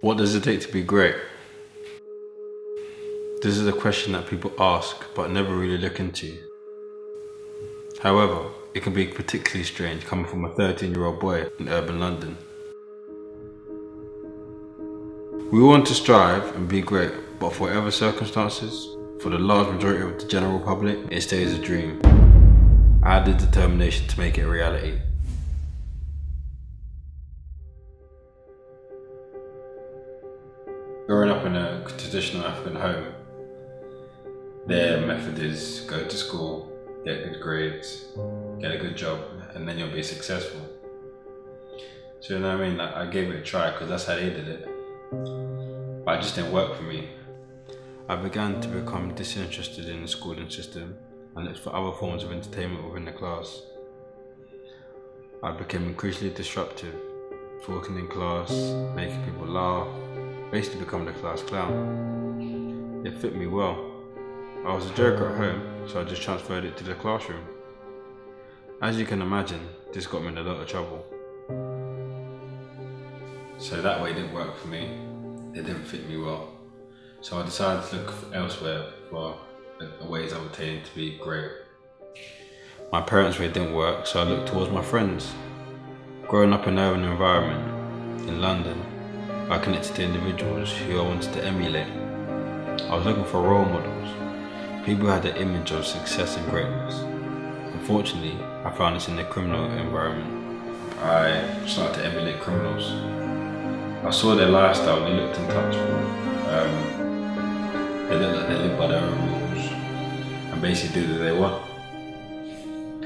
What does it take to be great? This is a question that people ask but never really look into. However, it can be particularly strange coming from a 13-year-old boy in urban London. We want to strive and be great, but for whatever circumstances, for the large majority of the general public, it stays a dream. I had the determination to make it a reality. Growing up in a traditional African home, their method is go to school, get good grades, get a good job, and then you'll be successful. So you know what I mean? Like, I gave it a try because that's how they did it. But it just didn't work for me. I began to become disinterested in the schooling system and looked for other forms of entertainment within the class. I became increasingly disruptive, talking in class, making people laugh, basically becoming the class clown. It fit me well. I was a joker at home, so I just transferred it to the classroom. As you can imagine, this got me in a lot of trouble. So that way didn't work for me. It didn't fit me well. So I decided to look elsewhere for ways I would attain to be great. My parents' way didn't work, so I looked towards my friends. Growing up in an urban environment in London, I connected to individuals who I wanted to emulate. I was looking for role models, people who had an image of success and greatness. Unfortunately, I found this in the criminal environment. I started to emulate criminals. I saw their lifestyle and they looked untouchable. They looked like they lived by their own rules and basically did what they want.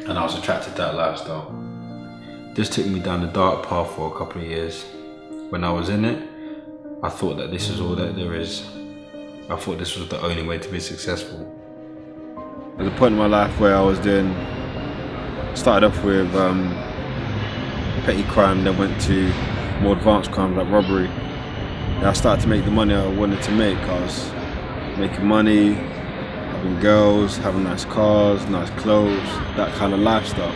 And I was attracted to that lifestyle. This took me down the dark path for a couple of years. When I was in it, I thought that this is all that there is. I thought this was the only way to be successful. There's a point in my life where I was started off with petty crime, then went to more advanced crimes like robbery. And I started to make the money I wanted to make. I was making money, having girls, having nice cars, nice clothes, that kind of lifestyle.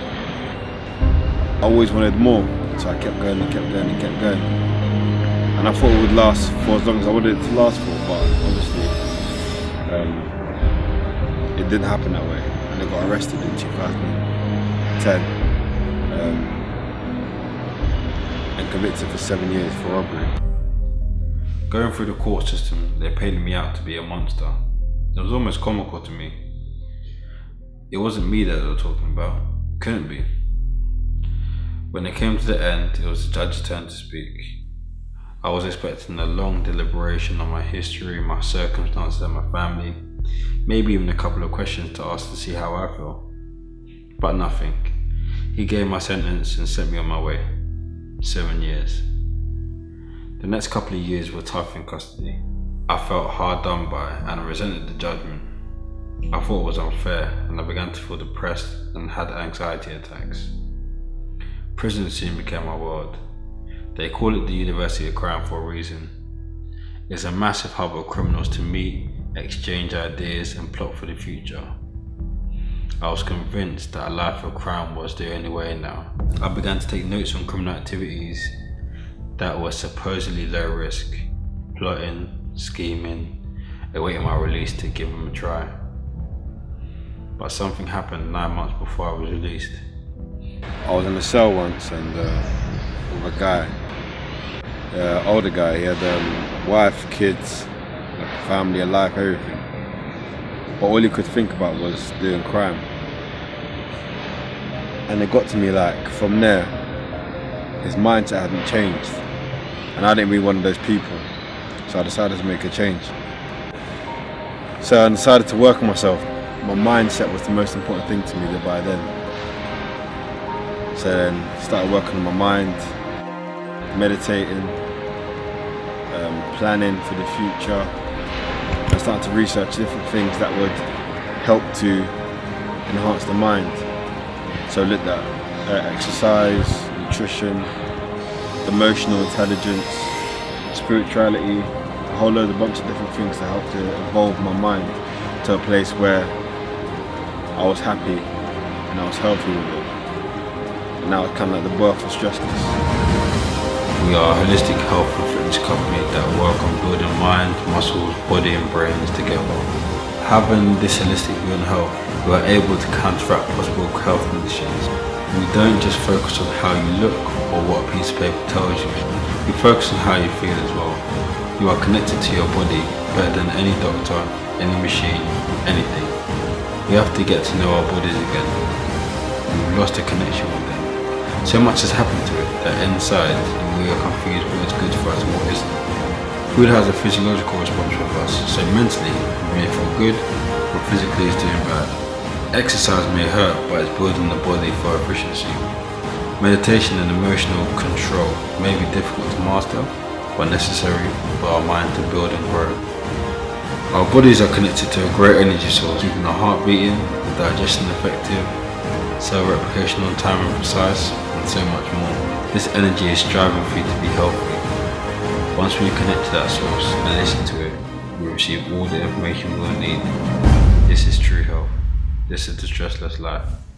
I always wanted more, so I kept going and kept going and kept going. And I thought it would last for as long as I wanted it to last for, but obviously it didn't happen that way. And I got arrested in 2010 and convicted for 7 years for robbery. Going through the court system, they painted me out to be a monster. It was almost comical to me. It wasn't me that they were talking about. It couldn't be. When it came to the end, it was the judge's turn to speak. I was expecting a long deliberation on my history, my circumstances and my family, maybe even a couple of questions to ask to see how I feel. But nothing. He gave my sentence and sent me on my way. 7 years. The next couple of years were tough in custody. I felt hard done by and resented the judgment. I thought it was unfair and I began to feel depressed and had anxiety attacks. Prison soon became my world. They call it the University of Crime for a reason. It's a massive hub of criminals to meet, exchange ideas and plot for the future. I was convinced that a life of crime was the only way now. I began to take notes on criminal activities that were supposedly low risk, plotting, scheming, awaiting my release to give them a try. But something happened 9 months before I was released. I was in a cell once and with a guy, older guy. He had a wife, kids, a family, a life, everything. But all he could think about was doing crime. And it got to me like, from there, his mindset hadn't changed. And I didn't be one of those people. So I decided to make a change. So I decided to work on myself. My mindset was the most important thing to me by then. So then started working on my mind, meditating, planning for the future. I started to research different things that would help to enhance the mind. So I looked at exercise, nutrition, emotional intelligence, spirituality, a whole load of bunch of different things to help to evolve my mind to a place where I was happy and I was healthy with it. And now it's kind of like the birth of Stressless. We are a holistic health and fitness company that work on building mind, muscles, body and brains together. Having this holistic view on health, we are able to counteract possible health conditions. We don't just focus on how you look or what a piece of paper tells you. We focus on how you feel as well. You are connected to your body better than any doctor, any machine, anything. We have to get to know our bodies again. We've lost a connection with them. So much has happened to it that inside we are confused what's good for us and what isn't. Food has a physiological response with us, so mentally we may feel good, but physically it's doing bad. Exercise may hurt, but it's building the body for efficiency. Meditation and emotional control may be difficult to master, but necessary for our mind to build and grow. Our bodies are connected to a great energy source, keeping our heart beating, the digestion effective, cell replication on time and precise, and so much more. This energy is striving for you to be healthy. Once we connect to that source and listen to it, we receive all the information we'll need. This is true health. This is the Stressless Life.